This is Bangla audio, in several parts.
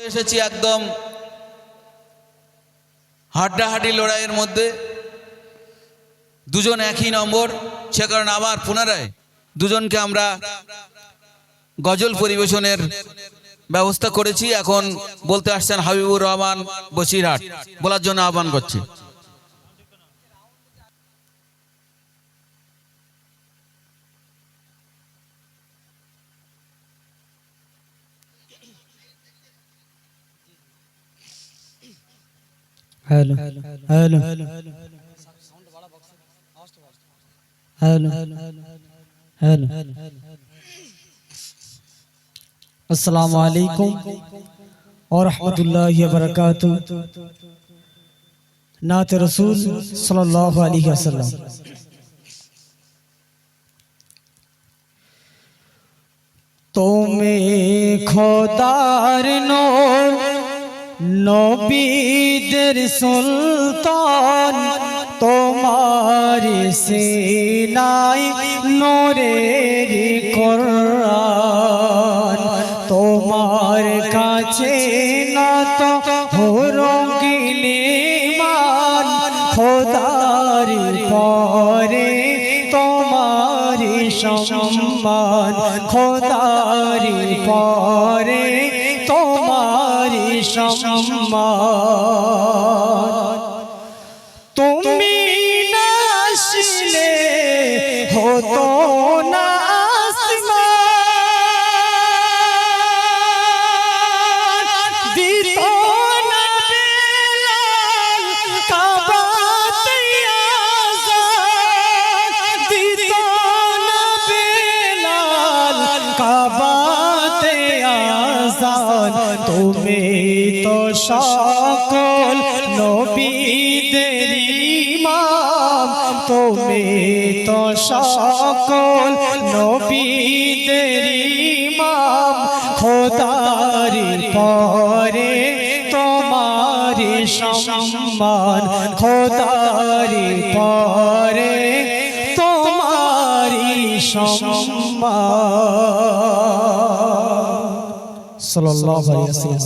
এসেছি একদম হাড্ডাহাড্ডি লড়াইয়ের মধ্যে, দুজন একই নম্বর। সে কারণে আবার পুনরায় দুজনকে আমরা গজল পরিবেশনের ব্যবস্থা করেছি। এখন বলতে আসছেন হাবিবুর রহমান বসিরহাট, বলার জন্য আহ্বান করছি। हेलो हेलो हेलो हेलो अस्सलाम वालेकुम और रहमतुल्लाहि व बरकातुहू। नात रसूल सल्लल्लाहु अलैहि वसल्लम। तुम्हें खुदार नूर नबीদের সুলতান, তোমার সিনায় নূরের কোরআন, তোমার কাছে নত রঙ্গিলে মান, খোদার পরে তোমার সম্মান, খোদার পরে তোমার সম্মান। তুমি না আসলে হতো না আসমান, দিত না বেলাল কাবাতে আযান, দিত না বেলাল কাবাতে আযান। তুমি তো সকল নবীদের ইমাম, তুমি তো সকল নবীদের ইমাম, খোদার পরে তোমার সম্মান, খোদার পরে তোমার সম্মান। সাল্লাল্লাহু আলাইহি ওয়াসাল্লাম।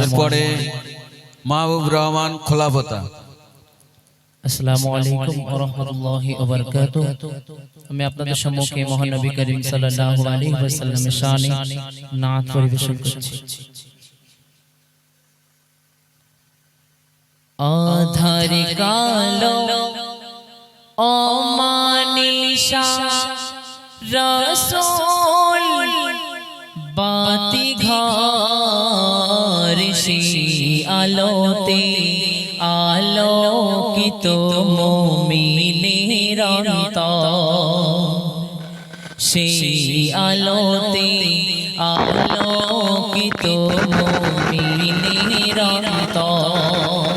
এরপরে মাহবুব রহমান খোলাফতা। আসসালামু আলাইকুম ওয়া রাহমাতুল্লাহি ওয়া বারাকাতুহু। আমি আপনাদের সম্মুখে মহানবী করিম সাল্লাল্লাহু আলাইহি ওয়াসাল্লামের শানে নাত পরিবেশন করছি। আধার কালো অমানিশা রাসূল বাতি ঘর সে আলোতে আলোকিত মুমিনের অন্তর, সেই আলোতে আলোকিত মুমিনের অন্তর।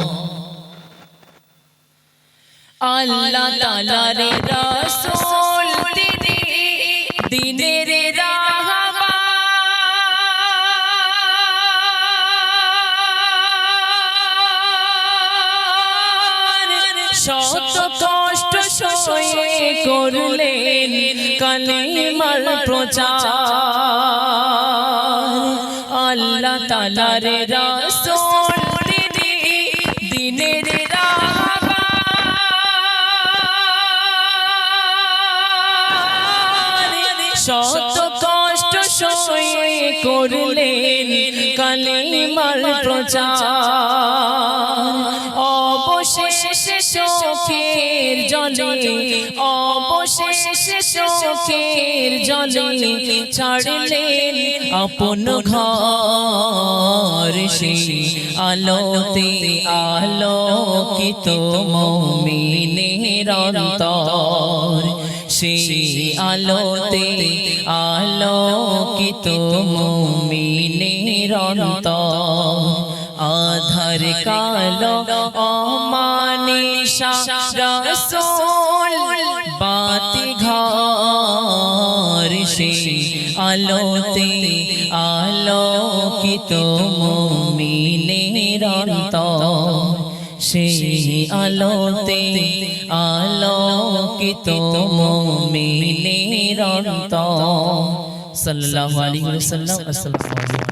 আল্লাহ তাআলার রাসূল তিনি দিনের রাহবার, শত কষ্ট সয়ে করলেন কালিমার প্রচার। আল্লাহ তাআলার রাসূল তিনি দিনের শত কষ্ট সয়ে করলেন কালিমার প্রচার। অবশেষে চোখের জলে, অবশেষে চোখের জলে ছাড়লেন আপন ঘর, সেই আলোতে আলোকিত মুমিনের অন্তর, সেই আলোতে আলোকিত মুমিনের অন্তর। আধার কালো অমানিশা রাসূল বাতি ঘর, সেই আলোতে আলোকিত মুমিনের অন্তর, সেই আলোতে আলোকিত আলোকিত মুমিনের অন্তর সাল্লাল্লাহু আলাইহি ওয়াসাল্লাম। আসসালামু আলাইকুম।